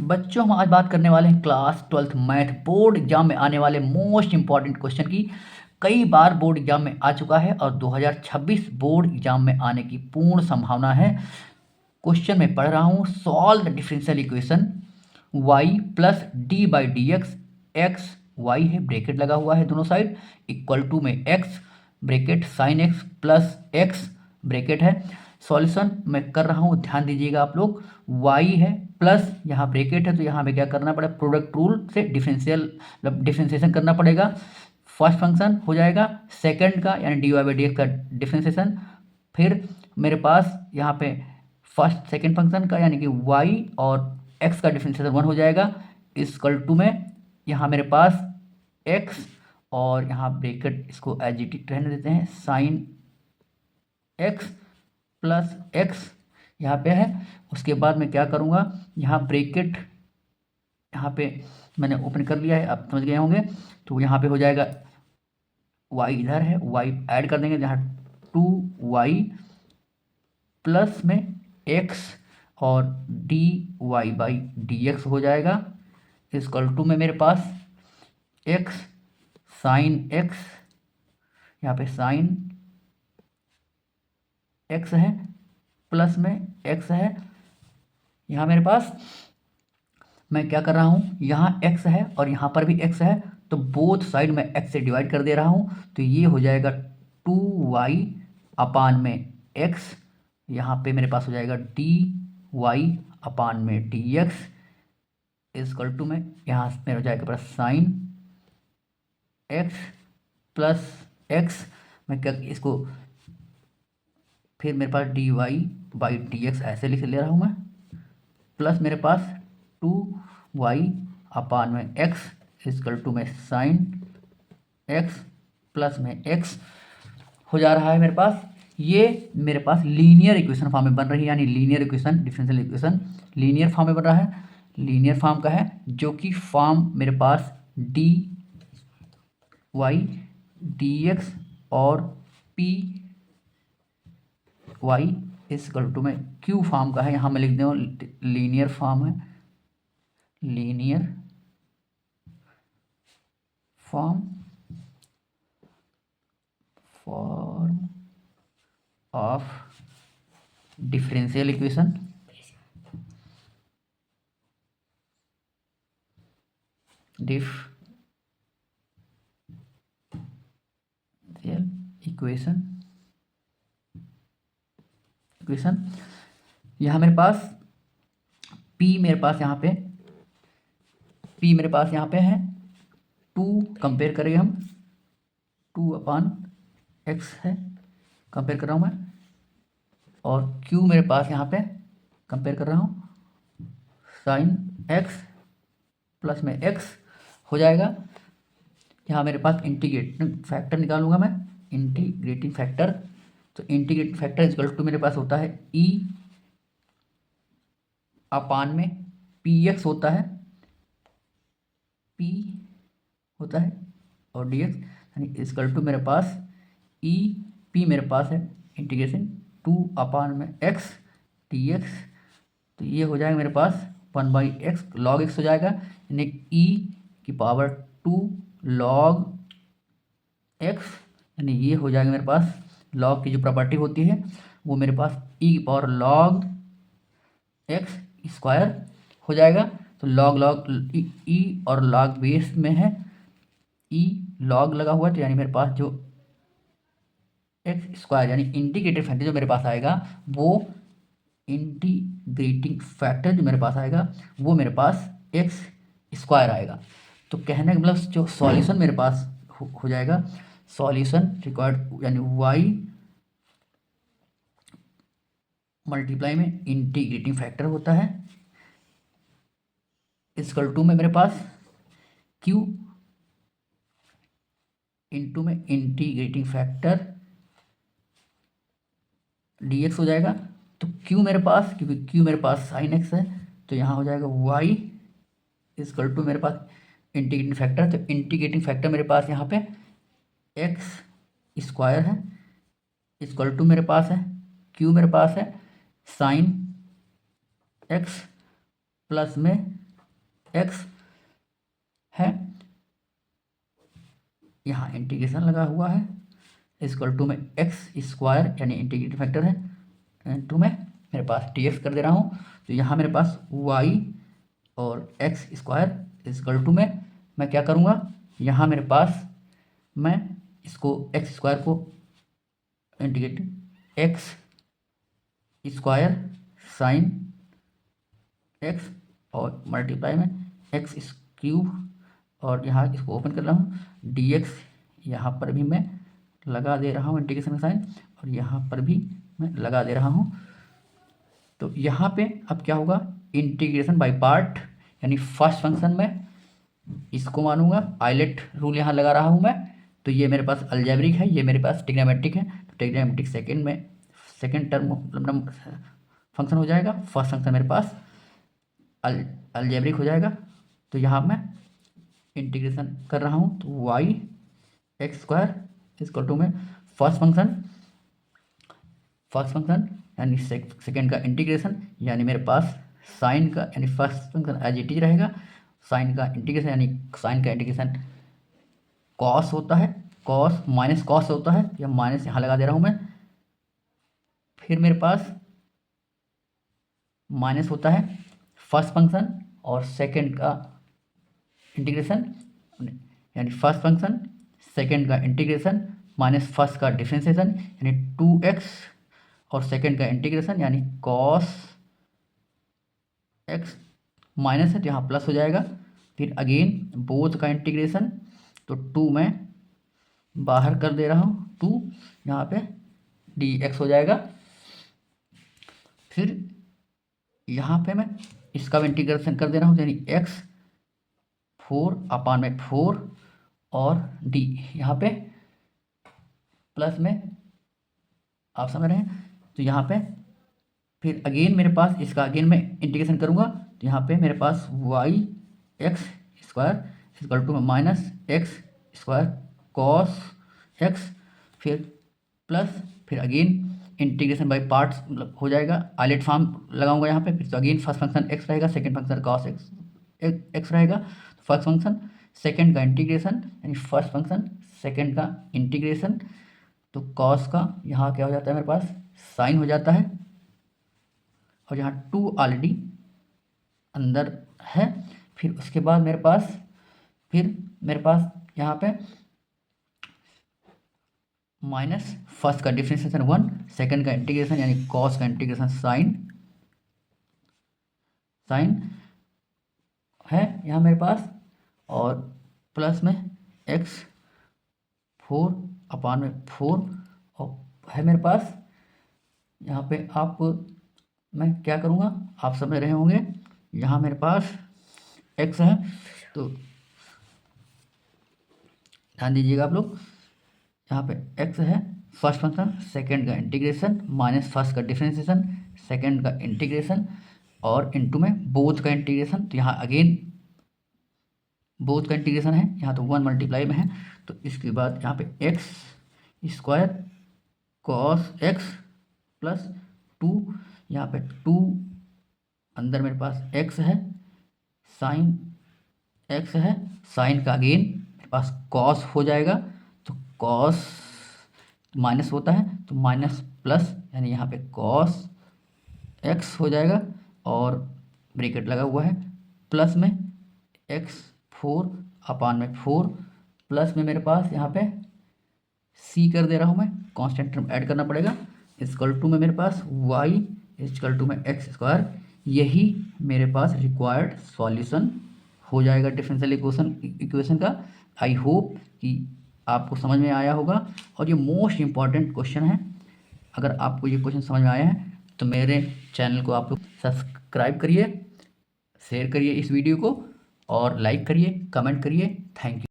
बच्चों हम आज बात करने वाले हैं class 12th math board exam में आने वाले मोस्ट इंपॉर्टेंट क्वेश्चन की। कई बार बोर्ड एग्जाम में आ चुका है और 2026 बोर्ड एग्जाम में आने की पूर्ण संभावना है। क्वेश्चन में पढ़ रहा हूँ, solve the differential equation y plus d by d x, x y है, ब्रेकेट लगा हुआ है दोनों साइड, इक्वल टू में x bracket sine x plus x bracket है। सॉल्यूशन मैं कर रहा हूँ, ध्यान दीजिएगा आप लोग। y है प्लस यहाँ ब्रेकेट है, तो यहाँ पे क्या करना पड़ेगा, प्रोडक्ट रूल से डिफरेंशिएशन करना पड़ेगा। फर्स्ट फंक्शन हो जाएगा सेकंड का यानी d y by d x का डिफरेंशिएशन। फिर मेरे पास यहाँ पे फर्स्ट सेकंड फंक्शन का यानी कि y और x का डिफरेंशिएशन 1 हो जाएगा, इक्वल टू में यहाँ मेरे पास x और यहाँ ब्रेकेट इसको एज इट इज रहने देते हैं, साइन x प्लस एक्स यहाँ पे है। उसके बाद मैं क्या करूँगा, यहाँ ब्रेकेट यहाँ पे मैंने ओपन कर लिया है, आप समझ गए होंगे। तो यहाँ पे हो जाएगा y इधर है, y ऐड कर देंगे, जहाँ 2y प्लस में x और d y by d x हो जाएगा, इक्वल टू में मेरे पास x साइन x, यहाँ पे साइन x है प्लस में x है। यहाँ मेरे पास मैं क्या कर रहा हूँ, यहाँ x है और यहाँ पर भी x है, तो बोथ साइड में x से डिवाइड कर दे रहा हूँ, तो ये हो जाएगा 2y अपान में x, यहाँ पे मेरे पास हो जाएगा डी वाई अपान में डी एक्स, इक्वल टू में यहाँ मेरा हो जाएगा plus sine x plus x। मैं क्या इसको फिर मेरे पास d y by d x ऐसे लिख ले रहा हूँ मैं, प्लस मेरे पास 2y अपान में x इक्वल टू में साइन x प्लस में x हो जा रहा है मेरे पास। ये मेरे पास लीनियर इक्वेशन फॉर्म में बन रही है, यानी linear equation, differential equation linear form में बन रहा है, लीनियर फॉर्म का है, जो कि फॉर्म मेरे पास डी वाई डी एक्स और पी वाई इक्वल टू में क्यू फॉर्म का है। यहाँ मैं लिख दूँ लीनियर फॉर्म है, linear form of differential equation equation यहाँ मेरे पास p मेरे पास यहाँ पे है 2, कंपेयर करेंगे हम 2 अपान एक्स है, कंपेयर कर रहा हूँ मैं, और q मेरे पास यहाँ पे कंपेयर कर रहा हूँ साइन x प्लस में x हो जाएगा। यहाँ मेरे पास इंटीग्रेटिंग फैक्टर निकालूंगा मैं, इंटीग्रेटिंग फैक्टर, तो इंटीग्रेटिंग फैक्टर इक्वल टू मेरे पास होता है e अपान में पी एक्स होता है, p होता है और डी एक्स, यानी इक्वल टू मेरे पास ई पी मेरे पास है इंटीग्रेशन 2 अपान में x डी एक्स, तो ये हो जाएगा मेरे पास 1/x लॉग x हो जाएगा, यानी e की पावर 2 लॉग x, यानी ये हो जाएगा मेरे पास लॉग की जो प्रॉपर्टी होती है वो मेरे पास e की पावर लॉग x स्क्वायर हो जाएगा। तो लॉग लॉग e और लॉग बेस में है, e लॉग लगा हुआ है, तो यानी मेरे पास जो एक्स स्क्वायर यानी इंटीग्रेटेड फैक्टर जो मेरे पास आएगा, वो इंटीग्रेटिंग फैक्टर जो मेरे पास आएगा वो मेरे पास एक्स स्क्वायर आएगा। तो कहने का मतलब जो सॉल्यूशन मेरे पास हो जाएगा, सॉल्यूशन रिक्वायर्ड यानी y मल्टीप्लाई में इंटीग्रेटिंग फैक्टर होता है, इक्वल टू में मेरे पास q इंटू में इंटीग्रेटिंग फैक्टर dx हो जाएगा। तो q मेरे पास, क्योंकि q मेरे पास साइन x है, तो यहाँ हो जाएगा y इक्वल टू मेरे पास इंटीग्रेटिंग फैक्टर, तो इंटीग्रेटिंग फैक्टर मेरे पास यहाँ पे x स्क्वायर है, इक्वल टू मेरे पास है q मेरे पास है साइन x प्लस में एक्स है, यहाँ इंटीग्रेशन लगा हुआ है, इक्वल टू में एक्स स्क्वायर यानी इंटीग्रेटिंग फैक्टर है, टू में मेरे पास डी एक्स कर दे रहा हूँ। तो यहाँ मेरे पास वाई और एक्स स्क्वायर इक्वल टू में मैं क्या करूँगा, यहाँ मेरे पास मैं इसको एक्स स्क्वायर को integrate x square sine x और मल्टीप्लाई में एक्स क्यूब, और यहाँ इसको ओपन कर रहा हूँ, डी एक्स यहाँ पर भी मैं लगा दे रहा हूँ इंटीग्रेशन का साइन, और यहाँ पर भी मैं लगा दे रहा हूँ। तो यहाँ पे अब क्या होगा, इंटीग्रेशन बाय पार्ट यानी फर्स्ट फंक्शन में इसको मानूंगा, आइलेट रूल यहाँ लगा रहा हूँ मैं। तो ये मेरे पास अलजेब्रिक है, ये मेरे पास ट्रिग्नोमेट्रिक है। तो ट्रिग्नोमेट्रिक सेकेंड में सेकेंड टर्म मतलब फंक्शन हो जाएगा, फर्स्ट फंक्शन मेरे पास अलजेब्रिक हो जाएगा। तो यहाँ मैं इंटीग्रेशन कर रहा हूँ, तो वाई एक्स स्क्वायर इसको टू में फर्स्ट फंक्शन यानी सेकेंड का इंटीग्रेशन, यानी मेरे पास साइन का यानी first function as it is रहेगा, साइन का इंटीग्रेशन यानी साइन का इंटीग्रेशन कॉस होता है, कॉस माइनस कॉस होता है, या माइनस यहाँ लगा दे रहा हूँ मैं। फिर मेरे पास माइनस होता है फर्स्ट फंक्शन और सेकेंड का इंटीग्रेशन, यानी फर्स्ट फंक्शन सेकेंड का इंटीग्रेशन माइनस फर्स्ट का डिफरेंशिएशन यानी 2x, और सेकेंड का इंटीग्रेशन यानी कॉस एक्स माइनस है तो यहाँ प्लस हो जाएगा। फिर अगेन बोथ का इंटीग्रेशन, तो 2 में बाहर कर दे रहा हूँ, 2 यहाँ पे डी एक्स हो जाएगा। फिर यहाँ पे मैं इसका भी इंटीग्रेशन कर दे रहा हूँ, यानी एक्स 4/4 और डी यहाँ पे प्लस में, आप समझ रहे हैं। तो यहाँ पे फिर अगेन मेरे पास इसका अगेन मैं इंटीग्रेशन करूँगा, तो यहाँ पे मेरे पास y x square equal to minus x square cos x, फिर प्लस, फिर अगेन इंटीग्रेशन बाय पार्ट्स मतलब हो जाएगा, आइलेट फॉर्म लगाऊंगा यहाँ पे। फिर तो अगेन फर्स्ट फंक्शन एक्स रहेगा, सेकंड फंक्शन कॉस एक्स रहेगा। तो फर्स्ट फंक्शन सेकंड का इंटीग्रेशन यानी फर्स्ट फंक्शन सेकंड का इंटीग्रेशन, तो कॉस का यहाँ क्या हो जाता है मेरे पास साइन हो जाता है, और यहाँ 2 ऑलरेडी अंदर है। फिर उसके बाद मेरे पास यहाँ पे माइनस फर्स्ट का डिफरेंशिएशन 1, सेकंड का इंटीग्रेशन यानी कॉस का इंटीग्रेशन साइन है यहाँ मेरे पास, और प्लस में एक्स 4/4 और है मेरे पास। यहाँ पे मैं क्या करूँगा, आप समझ रहे होंगे। यहाँ मेरे पास एक्स है, तो ध्यान दीजिएगा आप लोग, यहाँ पे एक्स है फर्स्ट फंक्शन सेकंड का इंटीग्रेशन माइनस फर्स्ट का डिफरेंशिएशन सेकंड का इंटीग्रेशन और इनटू में बोथ का इंटीग्रेशन। तो यहाँ अगेन बोथ का इंटीग्रेशन है, यहाँ तो 1 मल्टीप्लाई में है। तो इसके बाद यहाँ पे x square cos x plus 2, यहाँ पे 2 अंदर मेरे पास एक्स है, साइन एक्स है, साइन का अगेन मेरे पास कॉस हो जाएगा। तो कॉस माइनस होता है तो माइनस प्लस यानी यहाँ पे कॉस एक्स हो जाएगा, और ब्रैकेट लगा हुआ है प्लस में एक्स 4/4 प्लस में मेरे पास यहाँ पे सी कर दे रहा हूँ मैं, कांस्टेंट टर्म ऐड करना पड़ेगा, इक्वल टू में मेरे पास वाई इक्वल टू में एक्स स्क्वायर। यही मेरे पास रिक्वायर्ड सॉल्यूशन हो जाएगा डिफरेंशियल इक्वेशन का। आई होप कि आपको समझ में आया होगा, और ये मोस्ट इम्पॉर्टेंट क्वेश्चन है। अगर आपको ये क्वेश्चन समझ में आया है तो मेरे चैनल को आप लोग सब्सक्राइब करिए, शेयर करिए इस वीडियो को, और लाइक करिए, कमेंट करिए। Thank you.